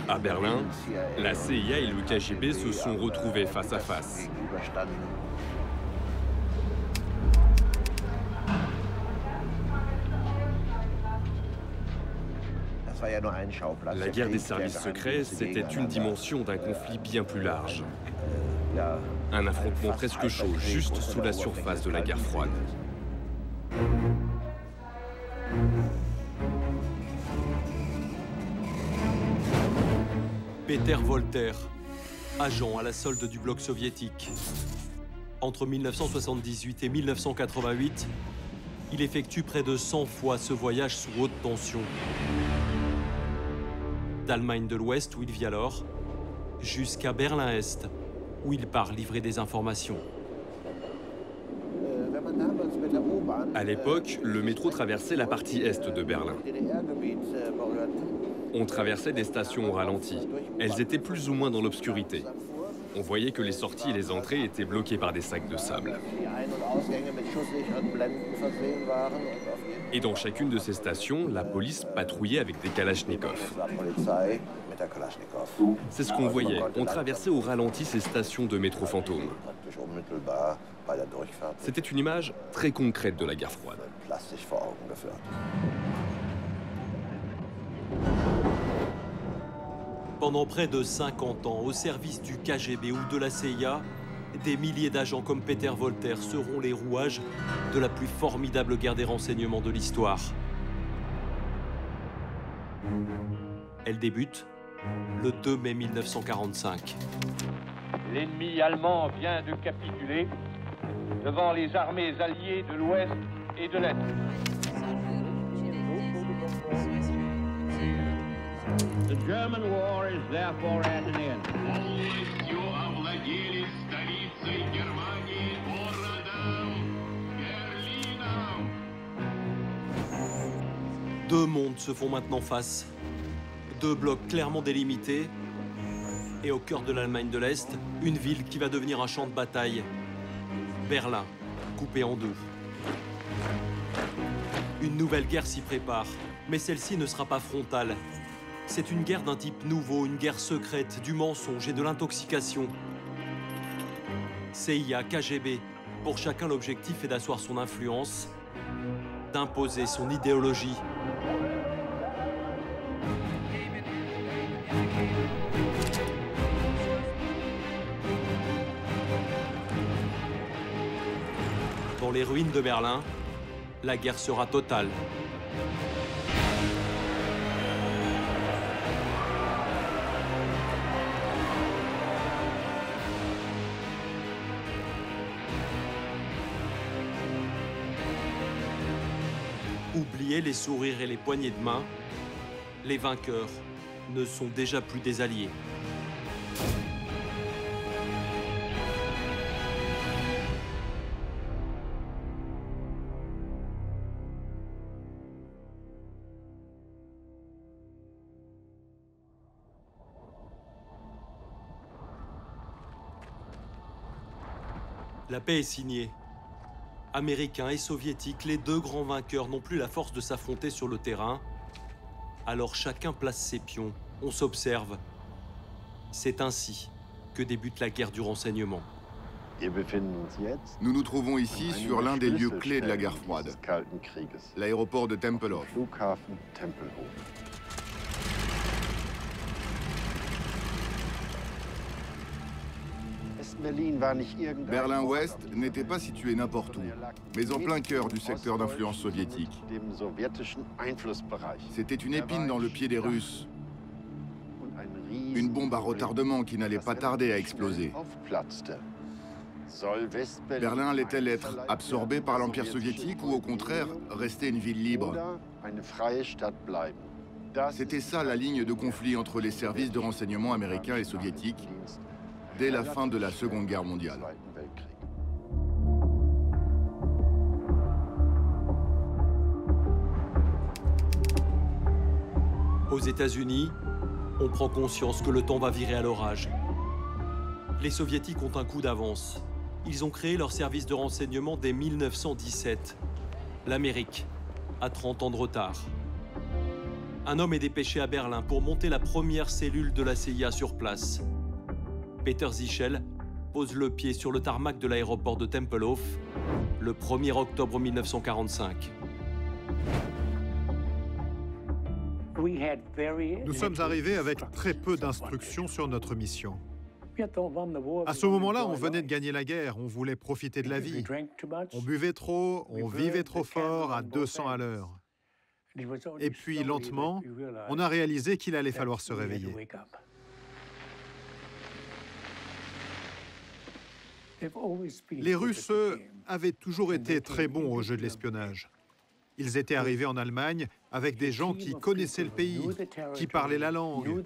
À Berlin, la CIA et le KGB se sont retrouvés face à face. La guerre des services secrets, c'était une dimension d'un conflit bien plus large. Un affrontement presque chaud, juste sous la surface de la guerre froide. Peter Volter, agent à la solde du bloc soviétique. Entre 1978 et 1988, il effectue près de 100 fois ce voyage sous haute tension. D'Allemagne de l'Ouest, où il vit alors, jusqu'à Berlin-Est, où il part livrer des informations. À l'époque, le métro traversait la partie est de Berlin. On traversait des stations au ralenti. Elles étaient plus ou moins dans l'obscurité. On voyait que les sorties et les entrées étaient bloquées par des sacs de sable. Et dans chacune de ces stations, la police patrouillait avec des kalachnikovs. C'est ce qu'on voyait. On traversait au ralenti ces stations de métro fantôme. C'était une image très concrète de la guerre froide. Pendant près de 50 ans, au service du KGB ou de la CIA, des milliers d'agents comme Peter Volter seront les rouages de la plus formidable guerre des renseignements de l'histoire. Elle débute le 2 mai 1945. L'ennemi allemand vient de capituler devant les armées alliées de l'Ouest et de l'Est. The German war is therefore at an end. Deux mondes se font maintenant face. Deux blocs clairement délimités. Et au cœur de l'Allemagne de l'Est, une ville qui va devenir un champ de bataille. Berlin, coupé en deux. Une nouvelle guerre s'y prépare, mais celle-ci ne sera pas frontale. C'est une guerre d'un type nouveau, une guerre secrète, du mensonge et de l'intoxication. CIA, KGB, pour chacun l'objectif est d'asseoir son influence, d'imposer son idéologie. Dans les ruines de Berlin, la guerre sera totale. Oubliez les sourires et les poignées de main, les vainqueurs ne sont déjà plus des alliés. La paix est signée. Américains et soviétiques, les deux grands vainqueurs n'ont plus la force de s'affronter sur le terrain. Alors chacun place ses pions, on s'observe. C'est ainsi que débute la guerre du renseignement. Nous nous trouvons ici sur l'un des lieux clés de la guerre froide, l'aéroport de Tempelhof. Berlin-Ouest n'était pas situé n'importe où, mais en plein cœur du secteur d'influence soviétique. C'était une épine dans le pied des Russes, une bombe à retardement qui n'allait pas tarder à exploser. Berlin allait-elle être absorbée par l'Empire soviétique ou au contraire rester une ville libre? C'était ça la ligne de conflit entre les services de renseignement américains et soviétiques dès la fin de la Seconde Guerre mondiale. Aux États-Unis, on prend conscience que le temps va virer à l'orage. Les Soviétiques ont un coup d'avance. Ils ont créé leur service de renseignement dès 1917. L'Amérique a 30 ans de retard. un homme est dépêché à Berlin pour monter la première cellule de la CIA sur place. Peter Sichel pose le pied sur le tarmac de l'aéroport de Tempelhof le 1er octobre 1945. Nous sommes arrivés avec très peu d'instructions sur notre mission. À ce moment-là, on venait de gagner la guerre, on voulait profiter de la vie. On buvait trop, on vivait trop fort à 200 à l'heure. Et puis, lentement, on a réalisé qu'il allait falloir se réveiller. Les Russes, eux, avaient toujours été très bons au jeu de l'espionnage. Ils étaient arrivés en Allemagne avec des gens qui connaissaient le pays, qui parlaient la langue.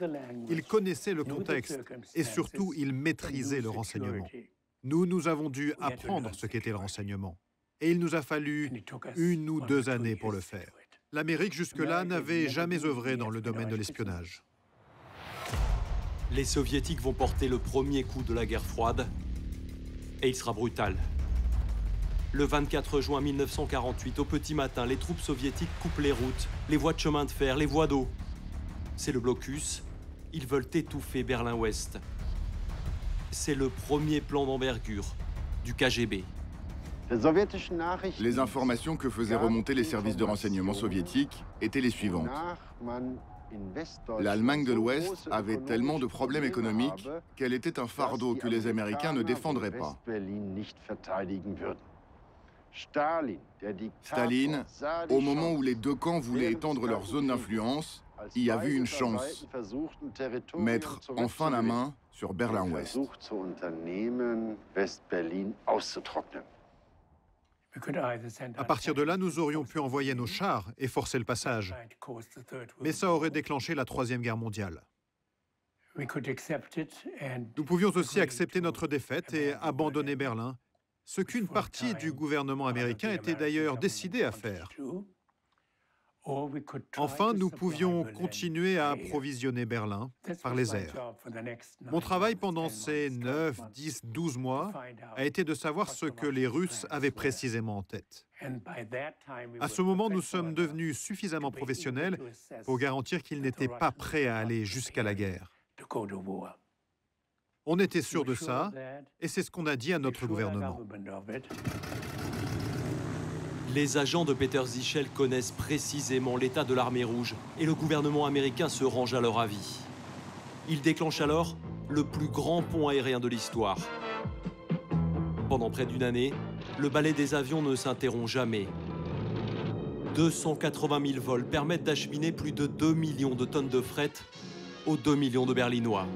Ils connaissaient le contexte et surtout, ils maîtrisaient le renseignement. Nous avons dû apprendre ce qu'était le renseignement. Et il nous a fallu 1 ou 2 années pour le faire. L'Amérique, jusque-là, n'avait jamais œuvré dans le domaine de l'espionnage. Les Soviétiques vont porter le premier coup de la guerre froide, et il sera brutal. Le 24 juin 1948, au petit matin, les troupes soviétiques coupent les routes, les voies de chemin de fer, les voies d'eau. C'est le blocus. Ils veulent étouffer Berlin-Ouest. C'est le premier plan d'envergure du KGB. Les informations que faisaient remonter les services de renseignement soviétiques étaient les suivantes. L'Allemagne de l'Ouest avait tellement de problèmes économiques qu'elle était un fardeau que les Américains ne défendraient pas. Staline, au moment où les 2 camps voulaient étendre leur zone d'influence, y a vu une chance, mettre enfin la main sur Berlin-Ouest. À partir de là, nous aurions pu envoyer nos chars et forcer le passage. Mais ça aurait déclenché la Troisième Guerre mondiale. Nous pouvions aussi accepter notre défaite et abandonner Berlin, ce qu'une partie du gouvernement américain était d'ailleurs décidée à faire. Enfin, nous pouvions continuer à approvisionner Berlin par les airs. Mon travail pendant ces 9, 10, 12 mois a été de savoir ce que les Russes avaient précisément en tête. À ce moment, nous sommes devenus suffisamment professionnels pour garantir qu'ils n'étaient pas prêts à aller jusqu'à la guerre. On était sûr de ça, et c'est ce qu'on a dit à notre gouvernement. Les agents de Peter Sichel connaissent précisément l'état de l'armée rouge et le gouvernement américain se range à leur avis. Ils déclenchent alors le plus grand pont aérien de l'histoire. Pendant près d'1 année, le ballet des avions ne s'interrompt jamais. 280 000 vols permettent d'acheminer plus de 2 millions de tonnes de fret aux 2 millions de Berlinois.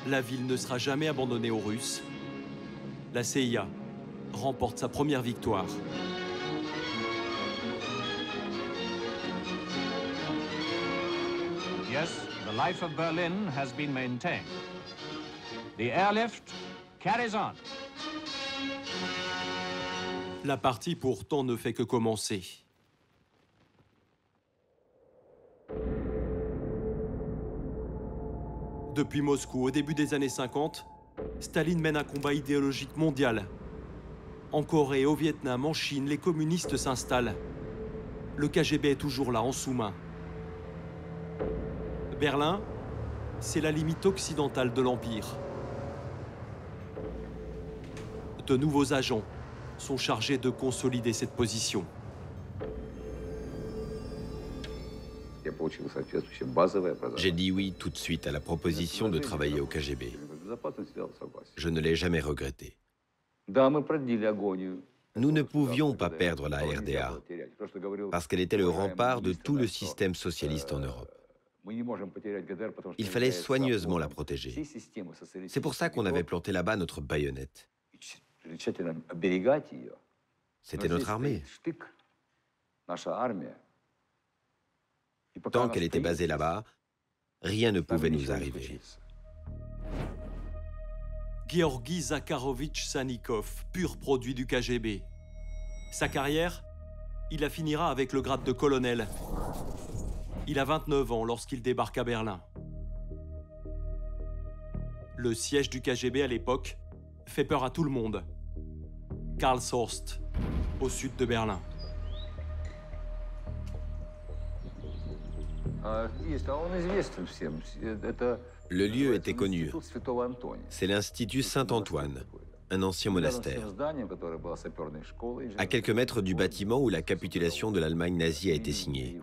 La ville ne sera jamais abandonnée aux Russes. La CIA remporte sa première victoire. Yes, the life of Berlin has been maintained. The airlift carries on. La partie pourtant ne fait que commencer. Depuis Moscou, au début des années 50, Staline mène un combat idéologique mondial. En Corée, au Vietnam, en Chine, les communistes s'installent. Le KGB est toujours là, en sous-main. Berlin, c'est la limite occidentale de l'Empire. De nouveaux agents sont chargés de consolider cette position. J'ai dit oui tout de suite à la proposition de travailler au KGB. Je ne l'ai jamais regretté. Nous ne pouvions pas perdre la RDA, parce qu'elle était le rempart de tout le système socialiste en Europe. Il fallait soigneusement la protéger. C'est pour ça qu'on avait planté là-bas notre baïonnette. C'était notre armée. Tant qu'elle était basée là-bas, rien ne pouvait nous arriver. Georgi Zakharovitch Sannikov, pur produit du KGB. Sa carrière, il la finira avec le grade de colonel. Il a 29 ans lorsqu'il débarque à Berlin. Le siège du KGB à l'époque fait peur à tout le monde. Karlshorst, au sud de Berlin. Le lieu était connu. C'est l'Institut Saint-Antoine, un ancien monastère, à quelques mètres du bâtiment où la capitulation de l'Allemagne nazie a été signée.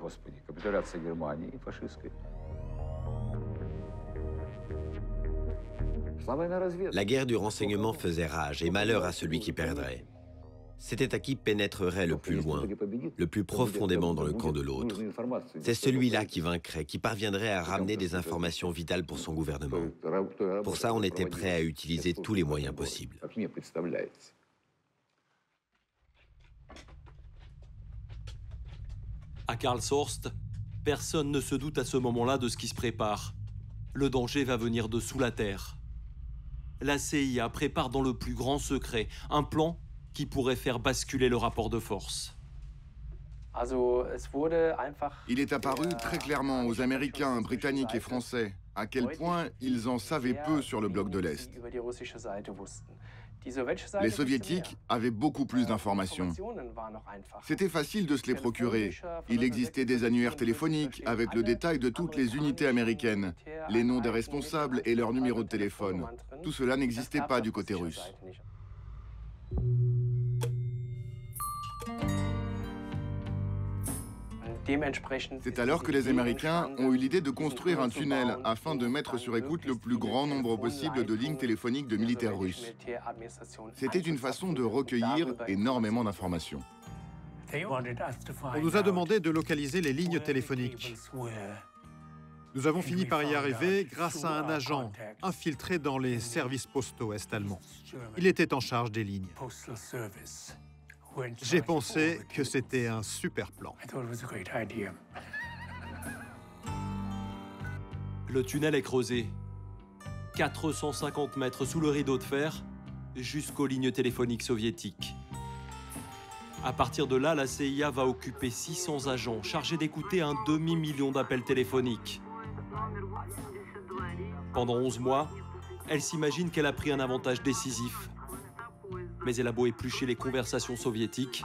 La guerre du renseignement faisait rage et malheur à celui qui perdrait. C'était à qui pénétrerait le plus loin, le plus profondément dans le camp de l'autre. C'est celui-là qui vaincrait, qui parviendrait à ramener des informations vitales pour son gouvernement. Pour ça, on était prêt à utiliser tous les moyens possibles. À Karlshorst, personne ne se doute à ce moment-là de ce qui se prépare. Le danger va venir de sous la terre. La CIA prépare dans le plus grand secret un plan qui pourrait faire basculer le rapport de force. Il est apparu très clairement aux Américains, Britanniques et Français à quel point ils en savaient peu sur le bloc de l'Est. Les Soviétiques avaient beaucoup plus d'informations. C'était facile de se les procurer. Il existait des annuaires téléphoniques avec le détail de toutes les unités américaines, les noms des responsables et leurs numéros de téléphone. Tout cela n'existait pas du côté russe. C'est alors que les Américains ont eu l'idée de construire un tunnel afin de mettre sur écoute le plus grand nombre possible de lignes téléphoniques de militaires russes. C'était une façon de recueillir énormément d'informations. On nous a demandé de localiser les lignes téléphoniques. Nous avons fini par y arriver grâce à un agent infiltré dans les services postaux est-allemands. Il était en charge des lignes. J'ai pensé que c'était un super plan. Le tunnel est creusé. 450 mètres sous le rideau de fer, jusqu'aux lignes téléphoniques soviétiques. À partir de là, la CIA va occuper 600 agents chargés d'écouter un demi-million d'appels téléphoniques. Pendant 11 mois, elle s'imagine qu'elle a pris un avantage décisif. Mais elle a beau éplucher les conversations soviétiques,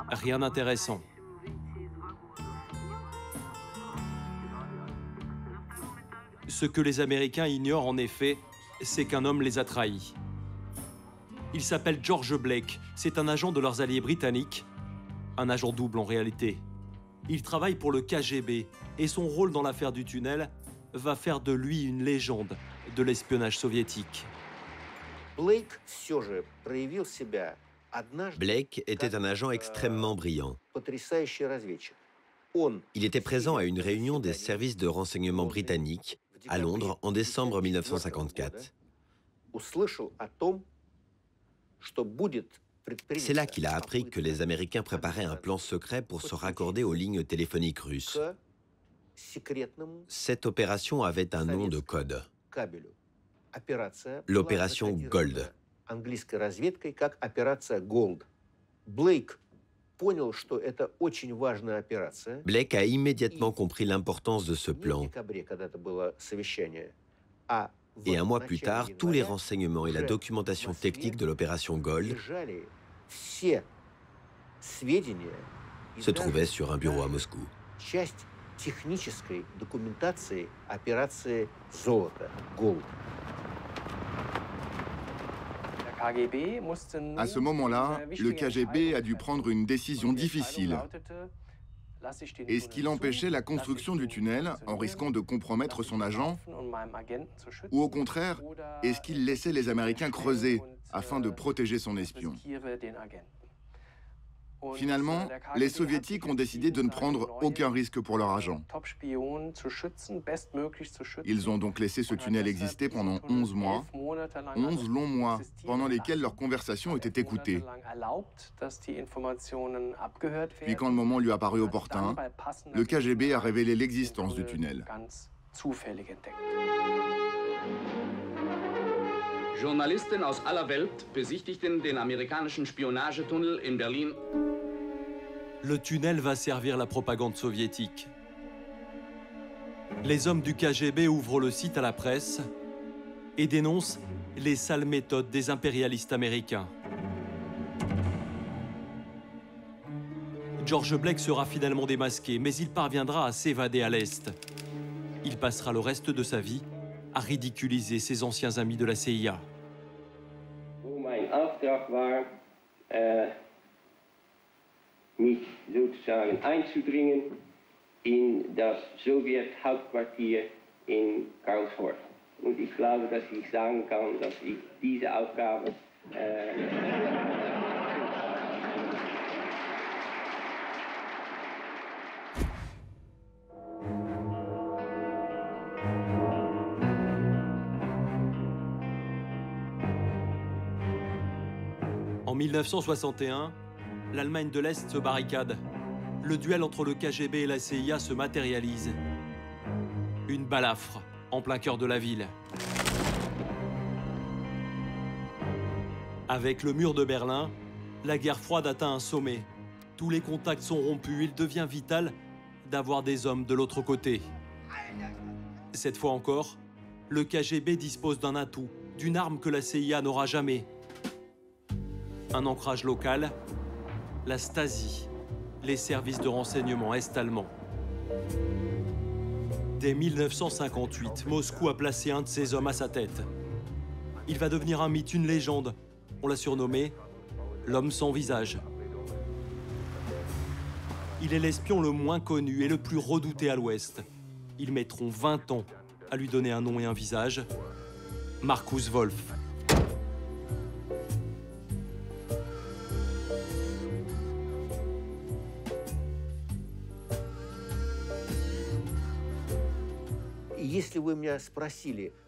rien d'intéressant. Ce que les Américains ignorent en effet, c'est qu'un homme les a trahis. Il s'appelle George Blake, c'est un agent de leurs alliés britanniques, un agent double en réalité. Il travaille pour le KGB et son rôle dans l'affaire du tunnel va faire de lui une légende de l'espionnage soviétique. Blake était un agent extrêmement brillant. Il était présent à une réunion des services de renseignement britanniques à Londres en décembre 1954. C'est là qu'il a appris que les Américains préparaient un plan secret pour se raccorder aux lignes téléphoniques russes. Cette opération avait un nom de code. L'opération Gold. Blake a immédiatement compris l'importance de ce plan. Et un mois plus tard, tous les renseignements et la documentation technique de l'opération Gold se trouvaient sur un bureau à Moscou. À ce moment-là, le KGB a dû prendre une décision difficile. Est-ce qu'il empêchait la construction du tunnel en risquant de compromettre son agent? Ou au contraire, est-ce qu'il laissait les Américains creuser afin de protéger son espion? Finalement, les Soviétiques ont décidé de ne prendre aucun risque pour leur agent. Ils ont donc laissé ce tunnel exister pendant 11 mois, 11 longs mois, pendant lesquels leurs conversations étaient écoutées. Puis quand le moment lui a paru opportun, le KGB a révélé l'existence du tunnel. Journalisten aus aller Welt besichtigten den amerikanischen Spionagetunnel in Berlin. Le tunnel va servir la propagande soviétique. Les hommes du KGB ouvrent le site à la presse et dénoncent les sales méthodes des impérialistes américains. George Blake sera finalement démasqué, mais il parviendra à s'évader à l'Est. Il passera le reste de sa vie à ridiculiser ses anciens amis de la CIA. Mein Auftrag war, mich sozusagen einzudringen in das Sowjet-Hauptquartier in Karlshorst. Und ich glaube, dass ich sagen kann, dass ich diese Aufgabe En 1961, l'Allemagne de l'Est se barricade. Le duel entre le KGB et la CIA se matérialise. Une balafre en plein cœur de la ville. Avec le mur de Berlin, la guerre froide atteint un sommet. Tous les contacts sont rompus. Il devient vital d'avoir des hommes de l'autre côté. Cette fois encore, le KGB dispose d'un atout, d'une arme que la CIA n'aura jamais. Un ancrage local, la Stasi, les services de renseignement est-allemands. Dès 1958, Moscou a placé un de ses hommes à sa tête. Il va devenir un mythe, une légende. On l'a surnommé l'homme sans visage. Il est l'espion le moins connu et le plus redouté à l'Ouest. Ils mettront 20 ans à lui donner un nom et un visage. Markus Wolf.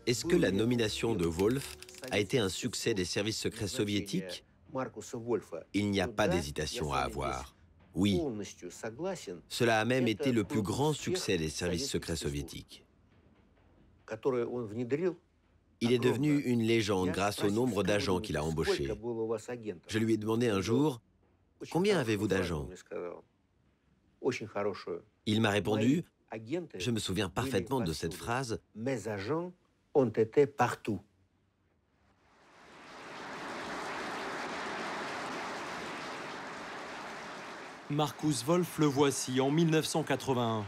Est-ce que la nomination de Wolf a été un succès des services secrets soviétiques? Il n'y a pas d'hésitation à avoir. Oui, cela a même été le plus grand succès des services secrets soviétiques. Il est devenu une légende grâce au nombre d'agents qu'il a embauchés. Je lui ai demandé un jour, « Combien avez-vous d'agents » Il m'a répondu, je me souviens parfaitement de cette phrase, « Mes agents ont été partout ». Markus Wolf, le voici en 1981.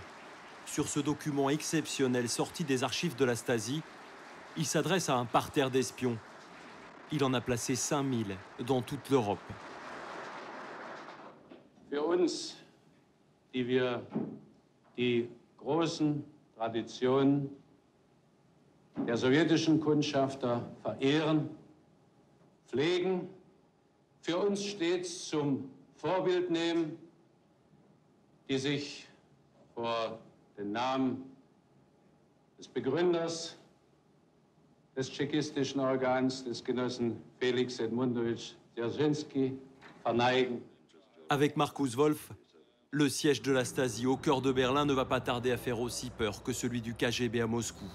Sur ce document exceptionnel sorti des archives de la Stasi, il s'adresse à un parterre d'espions. Il en a placé 5000 dans toute l'Europe. Für uns, die wir die großen Traditionen der sowjetischen Kundschafter verehren, pflegen, für uns stets zum Vorbild nehmen, die sich vor den Namen des Begründers des tschechistischen Organs, des Genossen Felix Edmundowitsch Dzerzhinsky, verneigen. Avec Markus Wolf, le siège de la Stasi au cœur de Berlin ne va pas tarder à faire aussi peur que celui du KGB à Moscou.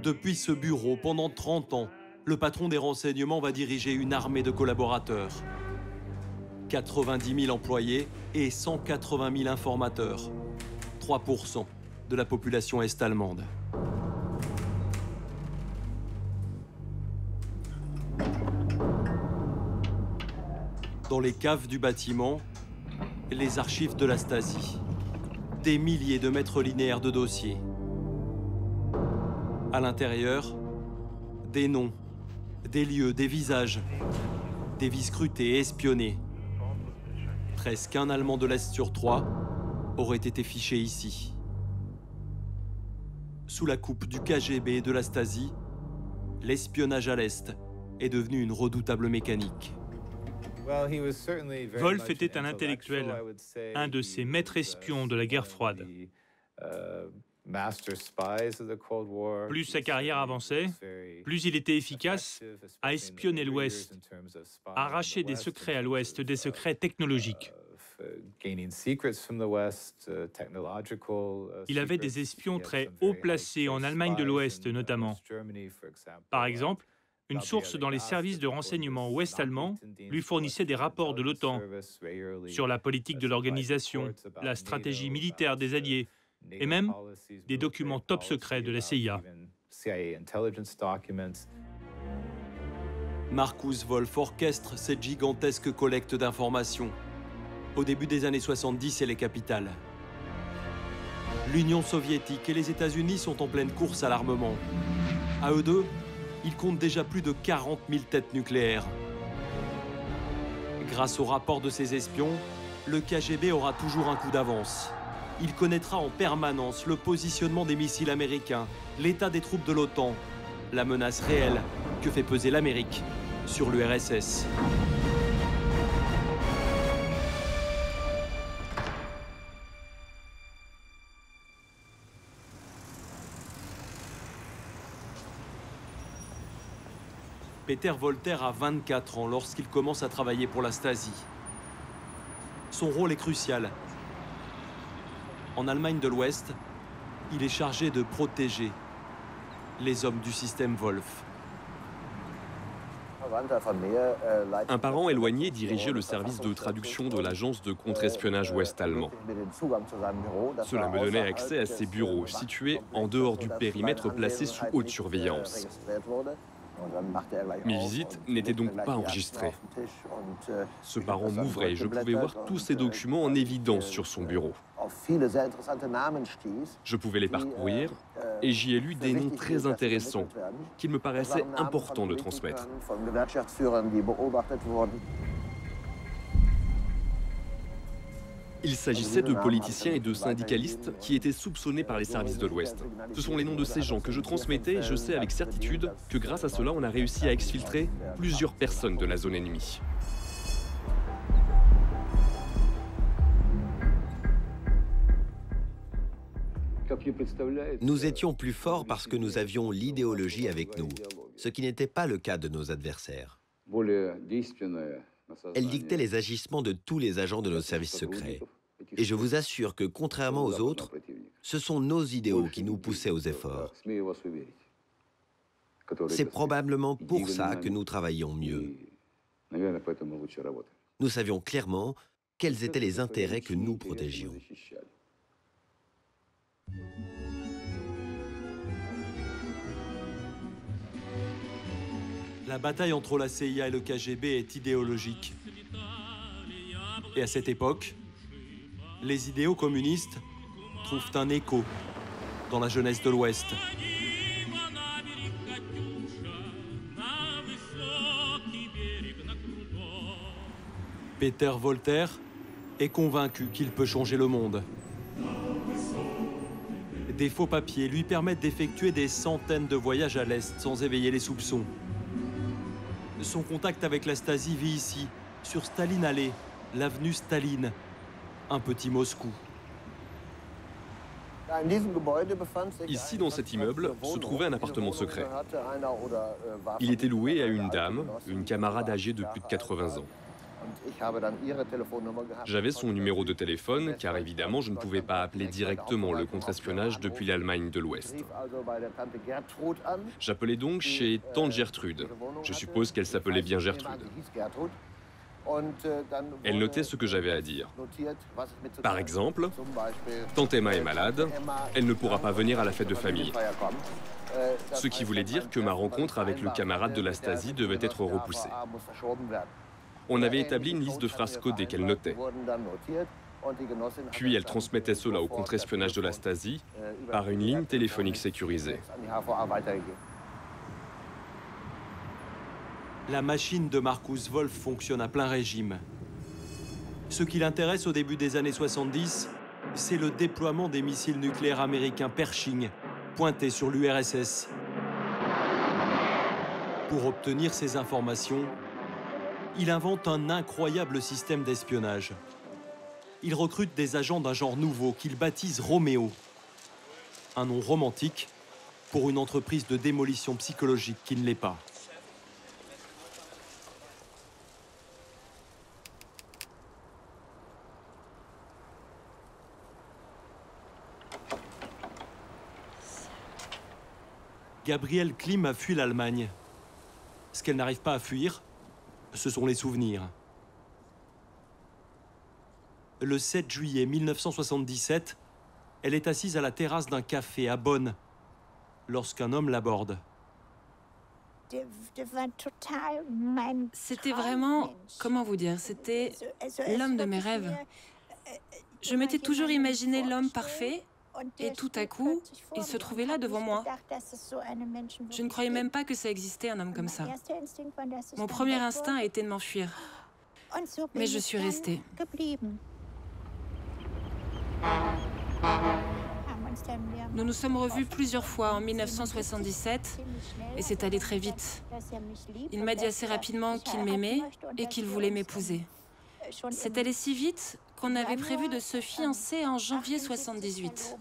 Depuis ce bureau, pendant 30 ans, le patron des renseignements va diriger une armée de collaborateurs. 90 000 employés et 180 000 informateurs. 3% de la population est-allemande. Dans les caves du bâtiment, les archives de la Stasi. Des milliers de mètres linéaires de dossiers. À l'intérieur, des noms, des lieux, des visages, des vies scrutées et espionnées. Presque un Allemand de l'Est sur 3 aurait été fiché ici. Sous la coupe du KGB et de la Stasi, l'espionnage à l'Est est devenu une redoutable mécanique. Wolf était un intellectuel, un de ces maîtres espions de la guerre froide. Plus sa carrière avançait, plus il était efficace à espionner l'Ouest, à arracher des secrets à l'Ouest, des secrets technologiques. Il avait des espions très haut placés en Allemagne de l'Ouest notamment. Par exemple, une source dans les services de renseignement ouest-allemands lui fournissait des rapports de l'OTAN sur la politique de l'organisation, la stratégie militaire des Alliés, et même des documents top secrets de la CIA. Markus Wolf orchestre cette gigantesque collecte d'informations. Au début des années 70, elle est capitale. L'Union soviétique et les États-Unis sont en pleine course à l'armement. À eux deux, ils comptent déjà plus de 40 000 têtes nucléaires. Grâce au rapport de ces espions, le KGB aura toujours un coup d'avance. Il connaîtra en permanence le positionnement des missiles américains, l'état des troupes de l'OTAN, la menace réelle que fait peser l'Amérique sur l'URSS. Peter Volter a 24 ans lorsqu'il commence à travailler pour la Stasi. Son rôle est crucial. En Allemagne de l'Ouest, il est chargé de protéger les hommes du système Wolf. Un parent éloigné dirigeait le service de traduction de l'agence de contre-espionnage ouest-allemand. Cela me donnait accès à ses bureaux, situés en dehors du périmètre placé sous haute surveillance. Mes visites n'étaient donc pas enregistrées. Ce parent m'ouvrait et je pouvais voir tous ces documents en évidence sur son bureau. Je pouvais les parcourir et j'y ai lu des noms très intéressants qu'il me paraissait important de transmettre. Il s'agissait de politiciens et de syndicalistes qui étaient soupçonnés par les services de l'Ouest. Ce sont les noms de ces gens que je transmettais et je sais avec certitude que grâce à cela, on a réussi à exfiltrer plusieurs personnes de la zone ennemie. Nous étions plus forts parce que nous avions l'idéologie avec nous, ce qui n'était pas le cas de nos adversaires. Elle dictait les agissements de tous les agents de nos services secrets. Et je vous assure que, contrairement aux autres, ce sont nos idéaux qui nous poussaient aux efforts. C'est probablement pour ça que nous travaillions mieux. Nous savions clairement quels étaient les intérêts que nous protégions. La bataille entre la CIA et le KGB est idéologique. Et à cette époque, les idéaux communistes trouvent un écho dans la jeunesse de l'Ouest. Peter Volter est convaincu qu'il peut changer le monde. Des faux papiers lui permettent d'effectuer des centaines de voyages à l'Est sans éveiller les soupçons. Son contact avec la Stasi vit ici, sur Staline Alley, l'avenue Staline, un petit Moscou. Ici, dans cet immeuble, se trouvait un appartement secret. Il était loué à une dame, une camarade âgée de plus de 80 ans. J'avais son numéro de téléphone, car évidemment, je ne pouvais pas appeler directement le contre-espionnage depuis l'Allemagne de l'Ouest. J'appelais donc chez Tante Gertrude. Je suppose qu'elle s'appelait bien Gertrude. Elle notait ce que j'avais à dire. Par exemple, Tante Emma est malade, elle ne pourra pas venir à la fête de famille. Ce qui voulait dire que ma rencontre avec le camarade de la Stasi devait être repoussée. On avait établi une liste de phrases codées qu'elle notait. Puis elle transmettait cela au contre-espionnage de la Stasi par une ligne téléphonique sécurisée. La machine de Markus Wolf fonctionne à plein régime. Ce qui l'intéresse au début des années 70, c'est le déploiement des missiles nucléaires américains Pershing, pointés sur l'URSS. Pour obtenir ces informations, il invente un incroyable système d'espionnage. Il recrute des agents d'un genre nouveau qu'il baptise Roméo. Un nom romantique pour une entreprise de démolition psychologique qui ne l'est pas. Gabrielle Klim a fui l'Allemagne. Ce qu'elle n'arrive pas à fuir, ce sont les souvenirs. Le 7 juillet 1977, elle est assise à la terrasse d'un café à Bonn lorsqu'un homme l'aborde. C'était vraiment, comment vous dire, c'était l'homme de mes rêves. Je m'étais toujours imaginé l'homme parfait, et tout à coup, il se trouvait là devant moi. Je ne croyais même pas que ça existait, un homme comme ça. Mon premier instinct a été de m'enfuir. Mais je suis restée. Nous nous sommes revus plusieurs fois en 1977 et c'est allé très vite. Il m'a dit assez rapidement qu'il m'aimait et qu'il voulait m'épouser. C'est allé si vite qu'on avait prévu de se fiancer en janvier 78.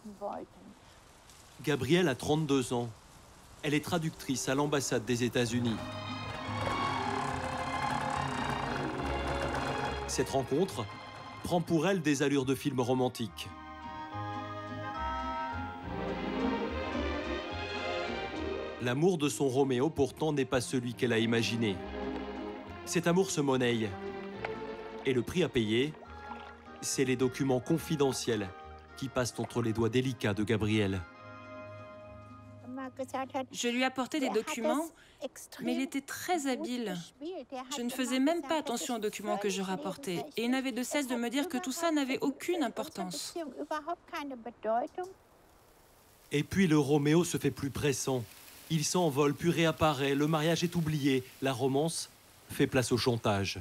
Gabrielle a 32 ans. Elle est traductrice à l'ambassade des États-Unis. Cette rencontre prend pour elle des allures de film romantique. L'amour de son Roméo, pourtant, n'est pas celui qu'elle a imaginé. Cet amour se monnaie. Et le prix à payer, c'est les documents confidentiels qui passent entre les doigts délicats de Gabrielle. Je lui apportais des documents, mais il était très habile. Je ne faisais même pas attention aux documents que je rapportais. Et il n'avait de cesse de me dire que tout ça n'avait aucune importance. Et puis le Roméo se fait plus pressant. Il s'envole, puis réapparaît, le mariage est oublié. La romance fait place au chantage.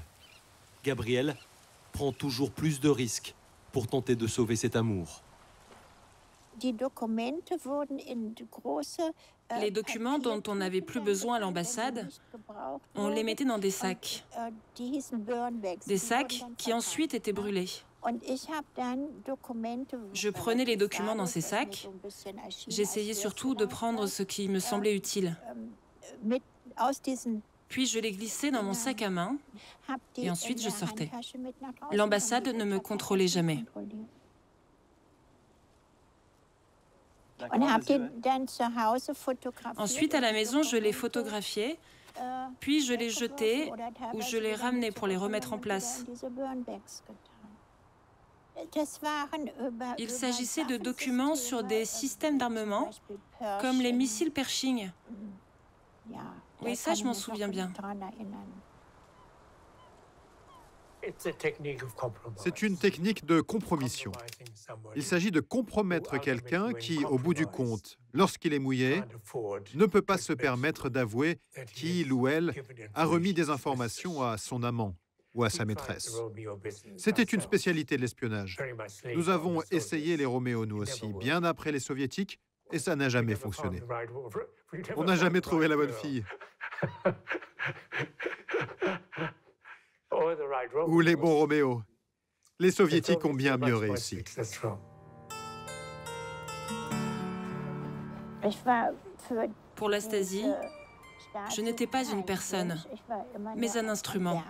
Gabrielle prend toujours plus de risques pour tenter de sauver cet amour. Les documents dont on n'avait plus besoin à l'ambassade, on les mettait dans des sacs. Des sacs qui ensuite étaient brûlés. Je prenais les documents dans ces sacs. J'essayais surtout de prendre ce qui me semblait utile. Puis je les glissais dans mon sac à main et ensuite je sortais. L'ambassade ne me contrôlait jamais. Ensuite, à la maison, je les photographiais, puis je les jetais ou je les ramenais pour les remettre en place. Il s'agissait de documents sur des systèmes d'armement, comme les missiles Pershing. Oui, ça, je m'en souviens bien. C'est une technique de compromission. Il s'agit de compromettre quelqu'un qui, au bout du compte, lorsqu'il est mouillé, ne peut pas se permettre d'avouer qu'il ou elle a remis des informations à son amant ou à sa maîtresse. C'était une spécialité de l'espionnage. Nous avons essayé les Roméo, nous aussi, bien après les Soviétiques, et ça n'a jamais fonctionné. On n'a jamais trouvé la bonne fille. Ou les bons Roméo. Les Soviétiques ont bien mieux réussi. Pour la Stasi, je n'étais pas une personne, mais un instrument.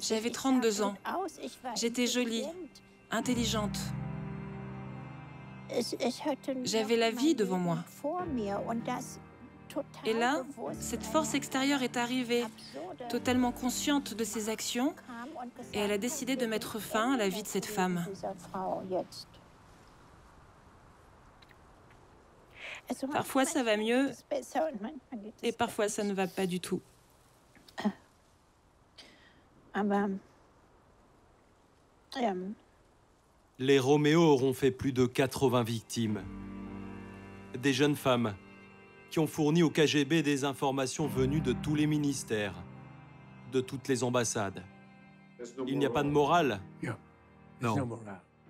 J'avais 32 ans. J'étais jolie, intelligente. J'avais la vie devant moi. Et là, cette force extérieure est arrivée, totalement consciente de ses actions, et elle a décidé de mettre fin à la vie de cette femme. Parfois, ça va mieux, et parfois, ça ne va pas du tout. Les Roméo auront fait plus de 80 victimes. Des jeunes femmes qui ont fourni au KGB des informations venues de tous les ministères, de toutes les ambassades. Il n'y a pas de morale? Non,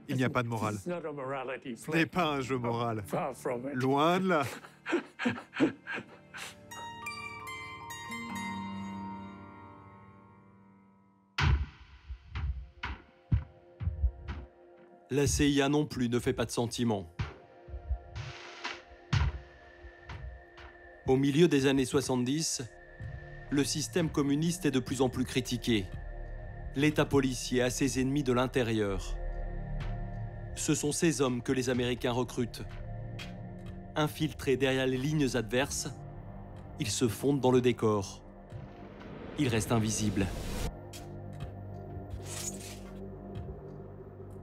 il n'y a pas de morale. Ce n'est pas un jeu moral. Loin de là. La CIA non plus ne fait pas de sentiments. Au milieu des années 70, le système communiste est de plus en plus critiqué. L'État policier a ses ennemis de l'intérieur. Ce sont ces hommes que les Américains recrutent. Infiltrés derrière les lignes adverses, ils se fondent dans le décor. Ils restent invisibles.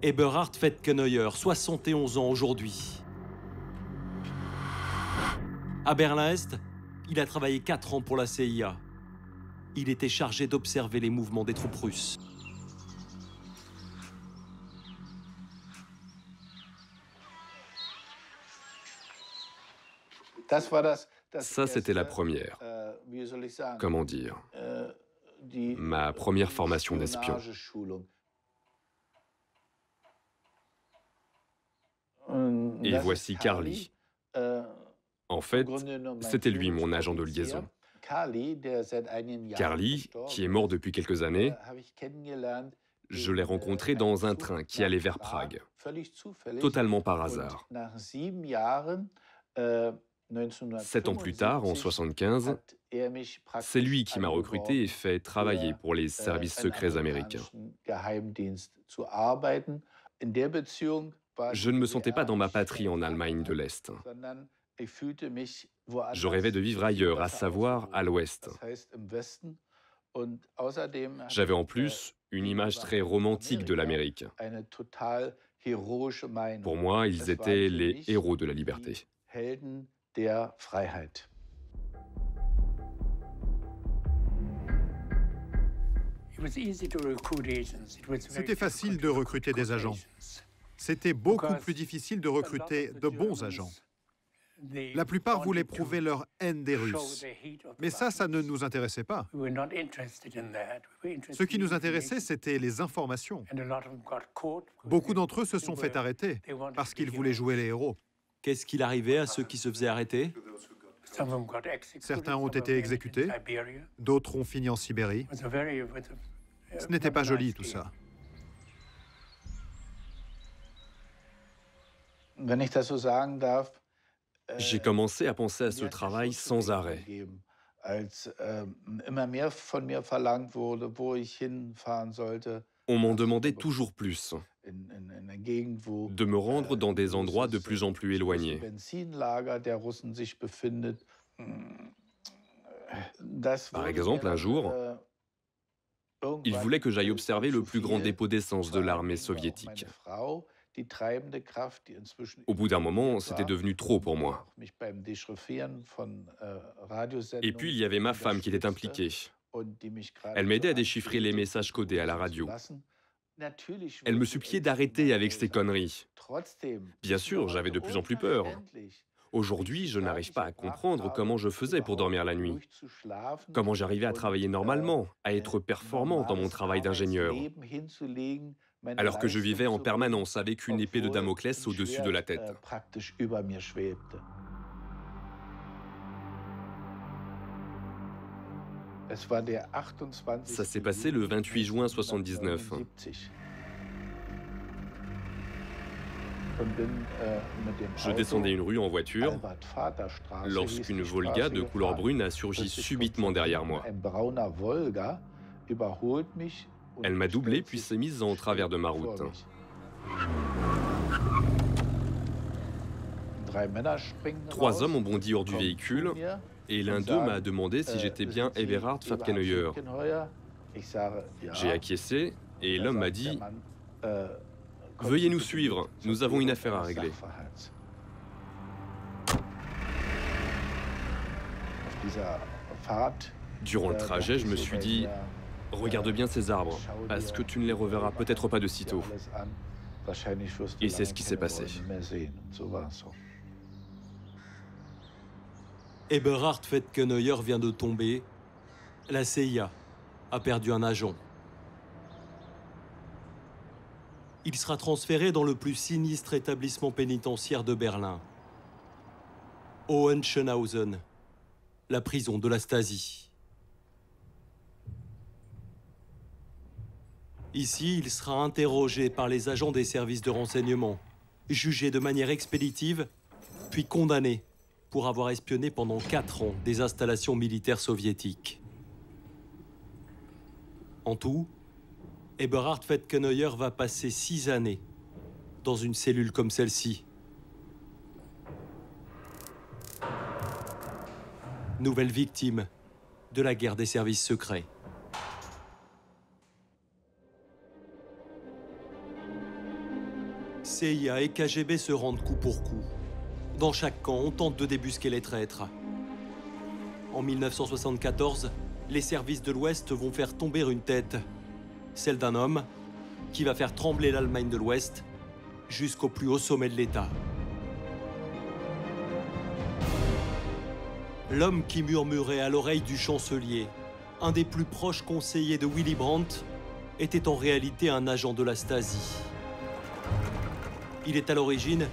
Eberhard Fetkenheuer, 71 ans aujourd'hui. À Berlin-Est, il a travaillé 4 ans pour la CIA. Il était chargé d'observer les mouvements des troupes russes. Ça, c'était la première. Comment dire? Ma première formation d'espion. Et voici Carly. En fait, c'était lui mon agent de liaison. Carly, qui est mort depuis quelques années, je l'ai rencontré dans un train qui allait vers Prague, totalement par hasard. 7 ans plus tard, en 1975, c'est lui qui m'a recruté et fait travailler pour les services secrets américains. Je ne me sentais pas dans ma patrie en Allemagne de l'Est. Je rêvais de vivre ailleurs, à savoir à l'Ouest. J'avais en plus une image très romantique de l'Amérique. Pour moi, ils étaient les héros de la liberté. C'était facile de recruter des agents. C'était beaucoup plus difficile de recruter de bons agents. La plupart voulaient prouver leur haine des Russes. Mais ça ne nous intéressait pas. Ce qui nous intéressait, c'était les informations. Beaucoup d'entre eux se sont fait arrêter parce qu'ils voulaient jouer les héros. Qu'est-ce qu'il arrivait à ceux qui se faisaient arrêter? Certains ont été exécutés, d'autres ont fini en Sibérie. Ce n'était pas joli, tout ça. J'ai commencé à penser à ce travail sans arrêt. On m'en demandait toujours plus, de me rendre dans des endroits de plus en plus éloignés. Par exemple, un jour, il voulait que j'aille observer le plus grand dépôt d'essence de l'armée soviétique. Au bout d'un moment, c'était devenu trop pour moi. Et puis, il y avait ma femme qui était impliquée. Elle m'aidait à déchiffrer les messages codés à la radio. Elle me suppliait d'arrêter avec ces conneries. Bien sûr, j'avais de plus en plus peur. Aujourd'hui, je n'arrive pas à comprendre comment je faisais pour dormir la nuit. Comment j'arrivais à travailler normalement, à être performant dans mon travail d'ingénieur. Alors que je vivais en permanence avec une épée de Damoclès au-dessus de la tête. Ça s'est passé le 28 juin 1979. Je descendais une rue en voiture lorsqu'une Volga de couleur brune a surgi subitement derrière moi. Elle m'a doublé puis s'est mise en travers de ma route. 3 hommes ont bondi hors du véhicule et l'un d'eux m'a demandé si j'étais bien Eberhard Fetkenheuer. J'ai acquiescé et l'homme m'a dit « Veuillez nous suivre, nous avons une affaire à régler. » Durant le trajet, je me suis dit « Regarde bien ces arbres, est-ce que tu ne les reverras peut-être pas de sitôt ?» Et c'est ce qui s'est passé. Eberhard Fetkenheuer vient de tomber. La CIA a perdu un agent. Il sera transféré dans le plus sinistre établissement pénitentiaire de Berlin, Hohenschönhausen, la prison de la Stasi. Ici, il sera interrogé par les agents des services de renseignement, jugé de manière expéditive, puis condamné pour avoir espionné pendant 4 ans des installations militaires soviétiques. En tout, Eberhard Fetkenheuer va passer 6 années dans une cellule comme celle-ci. Nouvelle victime de la guerre des services secrets. CIA et KGB se rendent coup pour coup. Dans chaque camp, on tente de débusquer les traîtres. En 1974, les services de l'Ouest vont faire tomber une tête, celle d'un homme qui va faire trembler l'Allemagne de l'Ouest jusqu'au plus haut sommet de l'État. L'homme qui murmurait à l'oreille du chancelier, un des plus proches conseillers de Willy Brandt, était en réalité un agent de la Stasi. Il est à l'origine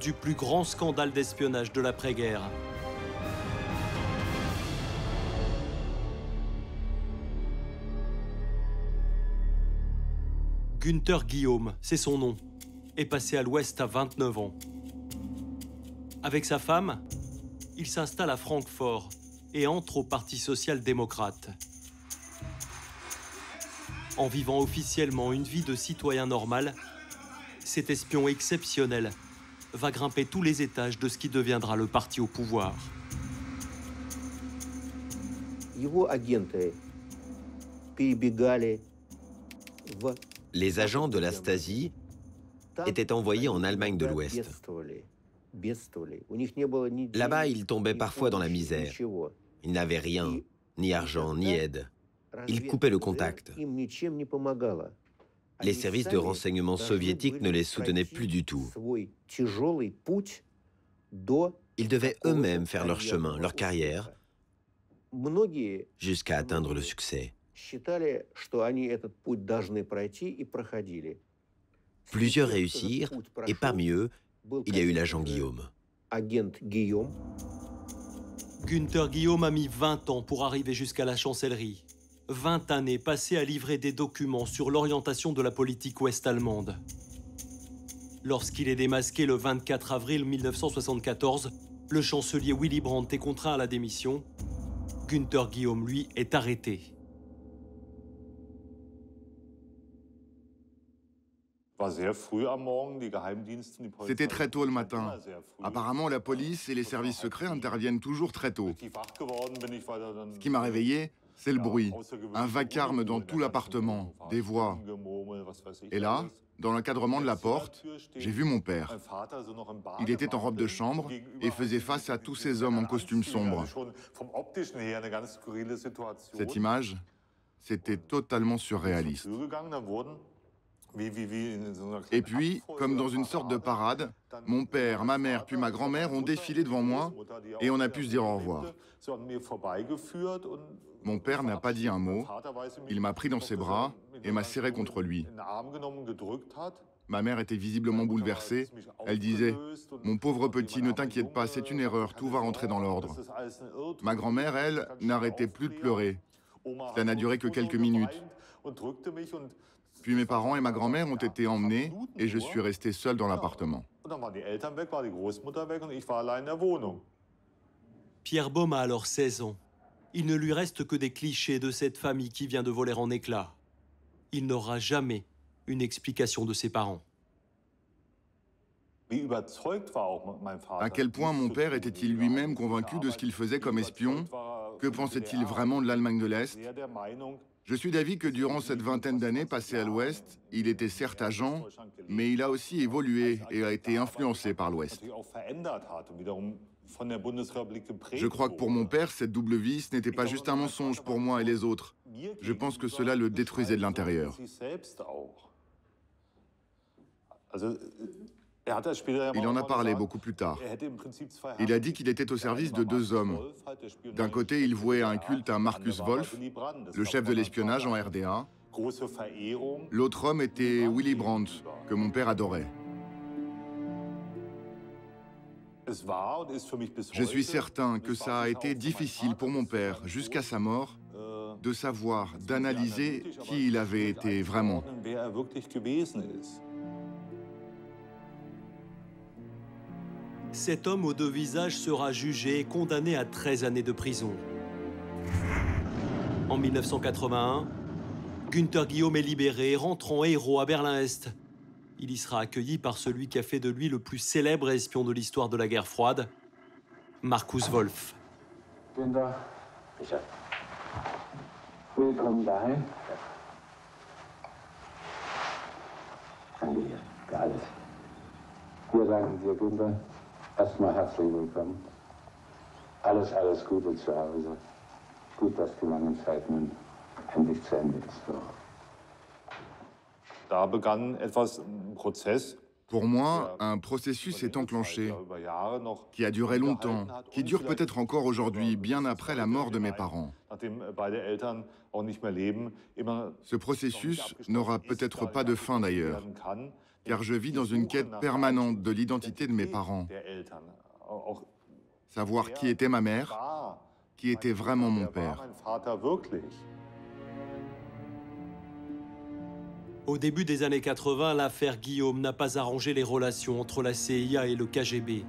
du plus grand scandale d'espionnage de l'après-guerre. Günther Guillaume, c'est son nom, est passé à l'Ouest à 29 ans. Avec sa femme, il s'installe à Francfort et entre au Parti social-démocrate. En vivant officiellement une vie de citoyen normal, cet espion exceptionnel va grimper tous les étages de ce qui deviendra le parti au pouvoir. Les agents de la Stasi étaient envoyés en Allemagne de l'Ouest. Là-bas, ils tombaient parfois dans la misère. Ils n'avaient rien, ni argent, ni aide. Ils coupaient le contact. Les services de renseignement soviétiques ne les soutenaient plus du tout. Ils devaient eux-mêmes faire leur chemin, leur carrière, jusqu'à atteindre le succès. Plusieurs réussirent, et parmi eux, il y a eu l'agent Guillaume. Günther Guillaume a mis 20 ans pour arriver jusqu'à la chancellerie. 20 années passées à livrer des documents sur l'orientation de la politique ouest-allemande. Lorsqu'il est démasqué le 24 avril 1974, le chancelier Willy Brandt est contraint à la démission. Günther Guillaume, lui, est arrêté. C'était très tôt le matin. Apparemment, la police et les services secrets interviennent toujours très tôt. Ce qui m'a réveillé, c'est le bruit. Un vacarme dans tout l'appartement, des voix. Et là, dans l'encadrement de la porte, j'ai vu mon père. Il était en robe de chambre et faisait face à tous ces hommes en costume sombre. Cette image, c'était totalement surréaliste. Et puis, comme dans une sorte de parade, mon père, ma mère puis ma grand-mère ont défilé devant moi et on a pu se dire au revoir. Mon père n'a pas dit un mot, il m'a pris dans ses bras et m'a serré contre lui. Ma mère était visiblement bouleversée, elle disait « Mon pauvre petit, ne t'inquiète pas, c'est une erreur, tout va rentrer dans l'ordre ». Ma grand-mère, elle, n'arrêtait plus de pleurer. Ça n'a duré que quelques minutes. Puis mes parents et ma grand-mère ont été emmenés et je suis resté seul dans l'appartement. Pierre Baum a alors 16 ans. Il ne lui reste que des clichés de cette famille qui vient de voler en éclats. Il n'aura jamais une explication de ses parents. À quel point mon père était-il lui-même convaincu de ce qu'il faisait comme espion? Que pensait-il vraiment de l'Allemagne de l'Est? Je suis d'avis que durant cette vingtaine d'années passées à l'Ouest, il était certes agent, mais il a aussi évolué et a été influencé par l'Ouest. Je crois que pour mon père, cette double vie, ce n'était pas juste un mensonge pour moi et les autres. Je pense que cela le détruisait de l'intérieur. Il en a parlé beaucoup plus tard. Il a dit qu'il était au service de deux hommes. D'un côté, il vouait un culte à Markus Wolf, le chef de l'espionnage en RDA. L'autre homme était Willy Brandt, que mon père adorait. Je suis certain que ça a été difficile pour mon père, jusqu'à sa mort, de savoir, d'analyser qui il avait été vraiment. Cet homme aux deux visages sera jugé et condamné à 13 années de prison. En 1981, Günther Guillaume est libéré et rentre en héros à Berlin-Est. Il y sera accueilli par celui qui a fait de lui le plus célèbre espion de l'histoire de la guerre froide, Markus Wolf. Günther, willkommen daheim. Danke dir für alles. Wir danken dir, Günther. Erstmal herzlich willkommen. Alles Gute zu Hause. Gut, dass die lange Zeit nun endlich zu Ende ist. Da begann ein Prozess. Pour moi, un processus est enclenché, qui a duré longtemps, qui dure peut-être encore aujourd'hui, bien après la mort de mes parents. Ce processus n'aura peut-être pas de fin d'ailleurs, car je vis dans une quête permanente de l'identité de mes parents. Savoir qui était ma mère, qui était vraiment mon père. Au début des années 80, l'affaire Guillaume n'a pas arrangé les relations entre la CIA et le KGB.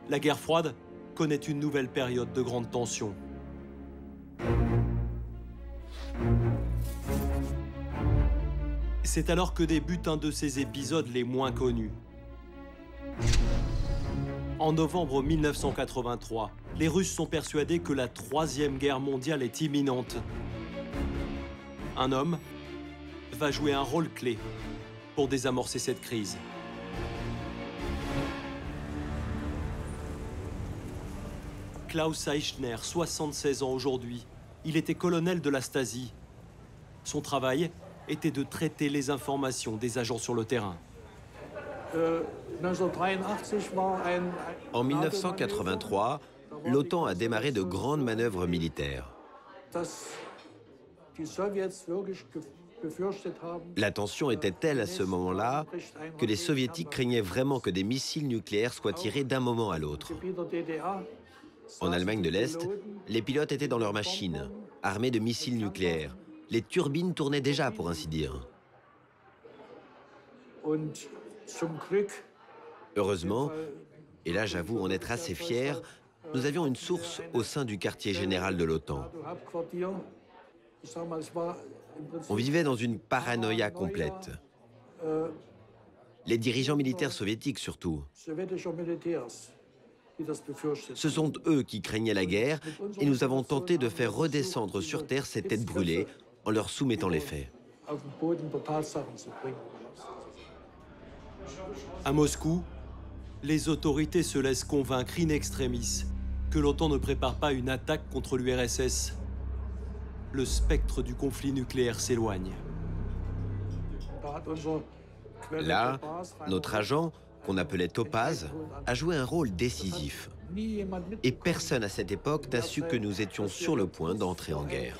La guerre froide connaît une nouvelle période de grande tension. C'est alors que débute un de ces épisodes les moins connus. En novembre 1983, les Russes sont persuadés que la Troisième Guerre mondiale est imminente. Un homme va jouer un rôle clé pour désamorcer cette crise. Klaus Eichner, 76 ans aujourd'hui, il était colonel de la Stasi. Son travail était de traiter les informations des agents sur le terrain. En 1983, l'OTAN a démarré de grandes manœuvres militaires. La tension était telle à ce moment-là que les Soviétiques craignaient vraiment que des missiles nucléaires soient tirés d'un moment à l'autre. En Allemagne de l'Est, les pilotes étaient dans leurs machines, armés de missiles nucléaires. Les turbines tournaient déjà, pour ainsi dire. Heureusement, et là j'avoue en être assez fier, nous avions une source au sein du quartier général de l'OTAN. On vivait dans une paranoïa complète. Les dirigeants militaires soviétiques surtout. Ce sont eux qui craignaient la guerre et nous avons tenté de faire redescendre sur Terre ces têtes brûlées en leur soumettant les faits. À Moscou, les autorités se laissent convaincre in extremis que l'OTAN ne prépare pas une attaque contre l'URSS. Le spectre du conflit nucléaire s'éloigne. Là, notre agent, qu'on appelait Topaz, a joué un rôle décisif. Et personne à cette époque n'a su que nous étions sur le point d'entrer en guerre.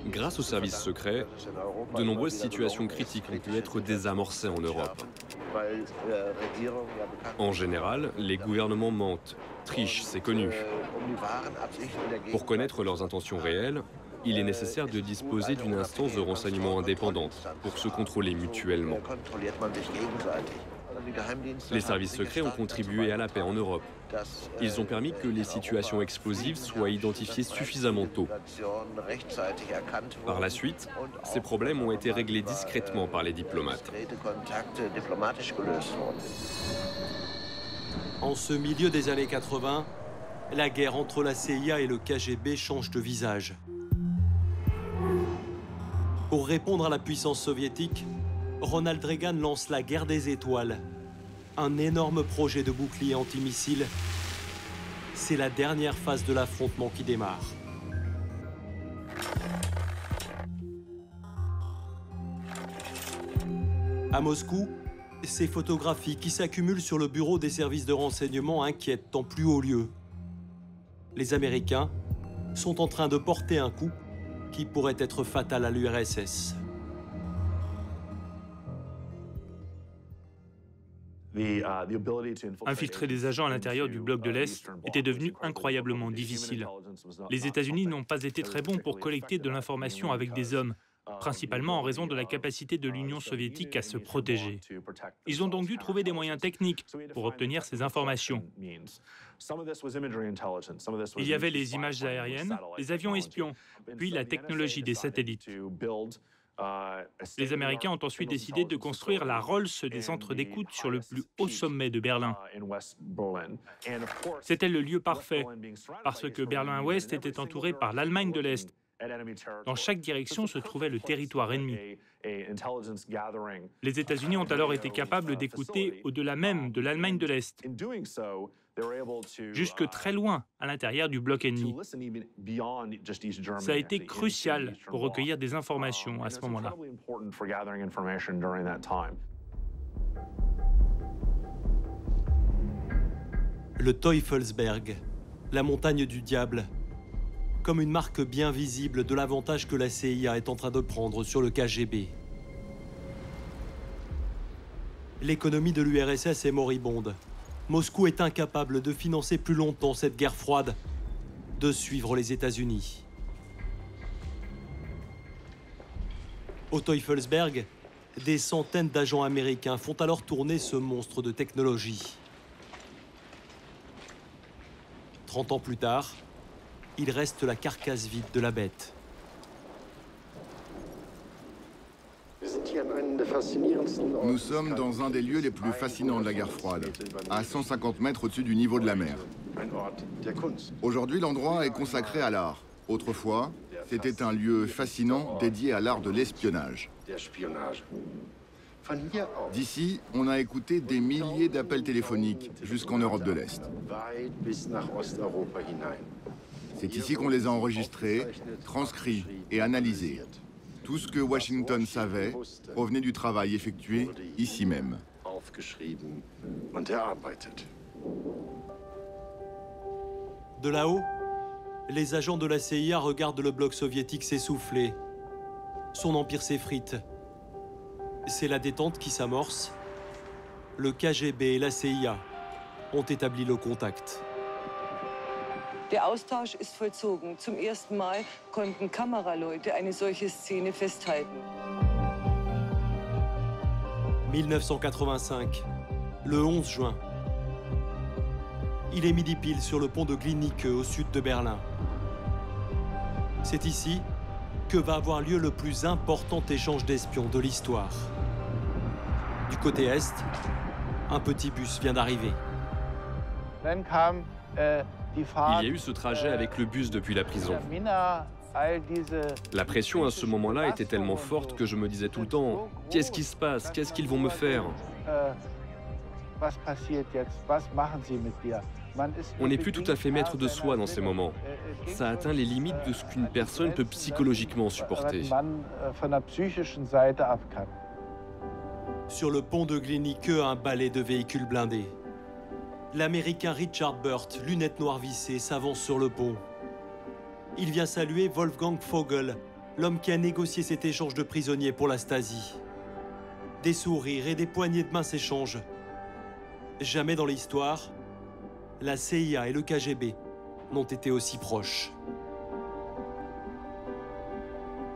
Grâce aux services secrets, de nombreuses situations critiques ont pu être désamorcées en Europe. En général, les gouvernements mentent, trichent, c'est connu. Pour connaître leurs intentions réelles, il est nécessaire de disposer d'une instance de renseignement indépendante pour se contrôler mutuellement. Les services secrets ont contribué à la paix en Europe. Ils ont permis que les situations explosives soient identifiées suffisamment tôt. Par la suite, ces problèmes ont été réglés discrètement par les diplomates. En ce milieu des années 80, la guerre entre la CIA et le KGB change de visage. Pour répondre à la puissance soviétique, Ronald Reagan lance la guerre des étoiles, un énorme projet de bouclier antimissile. C'est la dernière phase de l'affrontement qui démarre. À Moscou, ces photographies qui s'accumulent sur le bureau des services de renseignement inquiètent en plus haut lieu. Les Américains sont en train de porter un coup qui pourrait être fatal à l'URSS. Infiltrer des agents à l'intérieur du bloc de l'Est était devenu incroyablement difficile. Les États-Unis n'ont pas été très bons pour collecter de l'information avec des hommes, principalement en raison de la capacité de l'Union soviétique à se protéger. Ils ont donc dû trouver des moyens techniques pour obtenir ces informations. Il y avait les images aériennes, les avions espions, puis la technologie des satellites. Les Américains ont ensuite décidé de construire la Rolls des centres d'écoute sur le plus haut sommet de Berlin. C'était le lieu parfait, parce que Berlin-Ouest était entouré par l'Allemagne de l'Est. Dans chaque direction se trouvait le territoire ennemi. Les États-Unis ont alors été capables d'écouter au-delà même de l'Allemagne de l'Est, jusque très loin à l'intérieur du bloc ennemi. Ça a été crucial pour recueillir des informations à ce moment-là. Le Teufelsberg, la montagne du diable, comme une marque bien visible de l'avantage que la CIA est en train de prendre sur le KGB. L'économie de l'URSS est moribonde. Moscou est incapable de financer plus longtemps cette guerre froide, de suivre les États-Unis. Au Teufelsberg, des centaines d'agents américains font alors tourner ce monstre de technologie. 30 ans plus tard, il reste la carcasse vide de la bête. Nous sommes dans un des lieux les plus fascinants de la guerre froide, à 150 mètres au-dessus du niveau de la mer. Aujourd'hui, l'endroit est consacré à l'art. Autrefois, c'était un lieu fascinant dédié à l'art de l'espionnage. D'ici, on a écouté des milliers d'appels téléphoniques jusqu'en Europe de l'Est. C'est ici qu'on les a enregistrés, transcrits et analysés. Tout ce que Washington savait provenait du travail effectué ici même. De là-haut, les agents de la CIA regardent le bloc soviétique s'essouffler. Son empire s'effrite. C'est la détente qui s'amorce. Le KGB et la CIA ont établi le contact. Der Austausch ist vollzogen. Zum ersten Mal konnten Kameraleute eine solche Szene festhalten. 1985, le 11 juin. Il est midi pile sur le pont de Glienicke au sud de Berlin. C'est ici que va avoir lieu le plus important échange d'espions de l'histoire. Du côté est, un petit bus vient d'arriver. Il y a eu ce trajet avec le bus depuis la prison. La pression à ce moment-là était tellement forte que je me disais tout le temps « Qu'est-ce qui se passe? Qu'est-ce qu'ils vont me faire ?» On n'est plus tout à fait maître de soi dans ces moments. Ça atteint les limites de ce qu'une personne peut psychologiquement supporter. Sur le pont de Glienicke, un balai de véhicules blindés. L'Américain Richard Burt, lunettes noires vissées, s'avance sur le pont. Il vient saluer Wolfgang Vogel, l'homme qui a négocié cet échange de prisonniers pour la Stasi. Des sourires et des poignées de main s'échangent. Jamais dans l'histoire, la CIA et le KGB n'ont été aussi proches.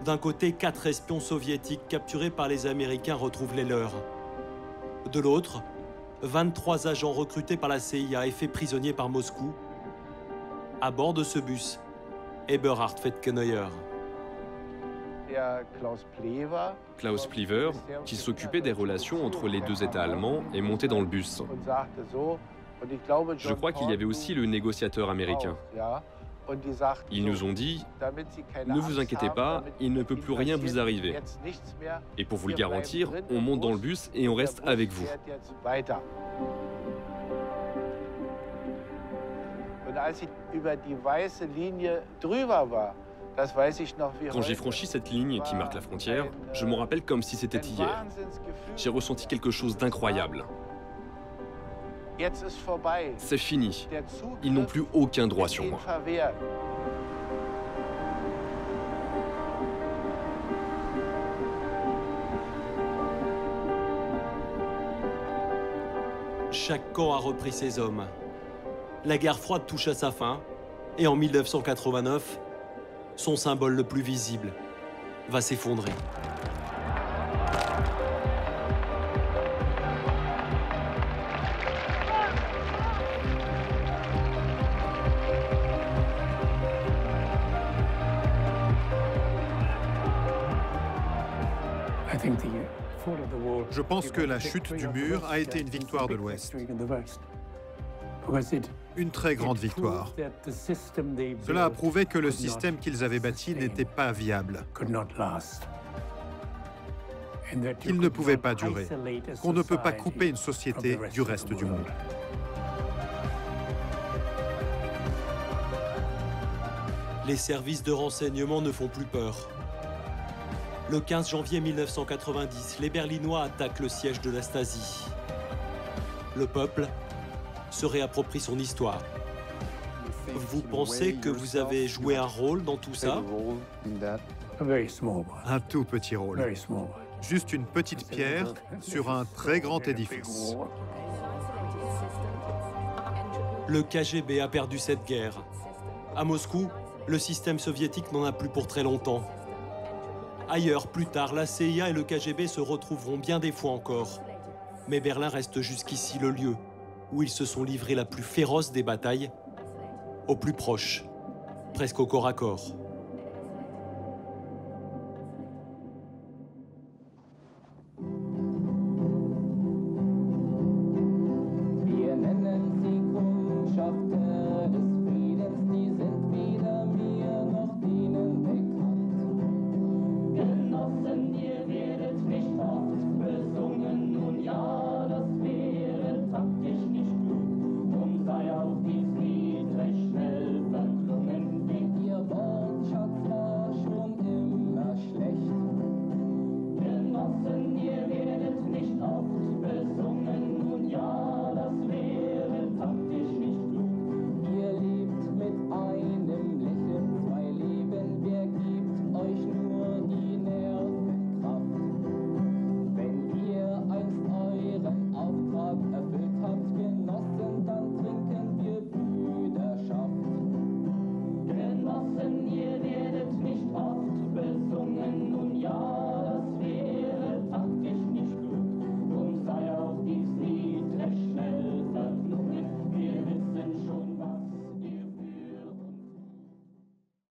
D'un côté, 4 espions soviétiques capturés par les Américains retrouvent les leurs. De l'autre, 23 agents recrutés par la CIA et faits prisonniers par Moscou. À bord de ce bus, Eberhard Fetkenheuer. Klaus Pliever, qui s'occupait des relations entre les deux États allemands, est monté dans le bus. Je crois qu'il y avait aussi le négociateur américain. Ils nous ont dit « Ne vous inquiétez pas, il ne peut plus rien vous arriver. Et pour vous le garantir, on monte dans le bus et on reste avec vous. » Quand j'ai franchi cette ligne qui marque la frontière, je m'en rappelle comme si c'était hier. J'ai ressenti quelque chose d'incroyable. C'est fini. Ils n'ont plus aucun droit sur moi. Chaque camp a repris ses hommes. La guerre froide touche à sa fin, et en 1989, son symbole le plus visible va s'effondrer. Je pense que la chute du mur a été une victoire de l'Ouest. Une très grande victoire. Cela a prouvé que le système qu'ils avaient bâti n'était pas viable, qu'il ne pouvait pas durer, qu'on ne peut pas couper une société du reste du monde. Les services de renseignement ne font plus peur. Le 15 janvier 1990, les Berlinois attaquent le siège de la Stasi. Le peuple se réapproprie son histoire. Vous pensez que vous avez joué un rôle dans tout ça? Un tout petit rôle. Juste une petite pierre sur un très grand édifice. Le KGB a perdu cette guerre. À Moscou, le système soviétique n'en a plus pour très longtemps. Ailleurs, plus tard, la CIA et le KGB se retrouveront bien des fois encore. Mais Berlin reste jusqu'ici le lieu où ils se sont livrés la plus féroce des batailles, au plus proche, presque au corps à corps.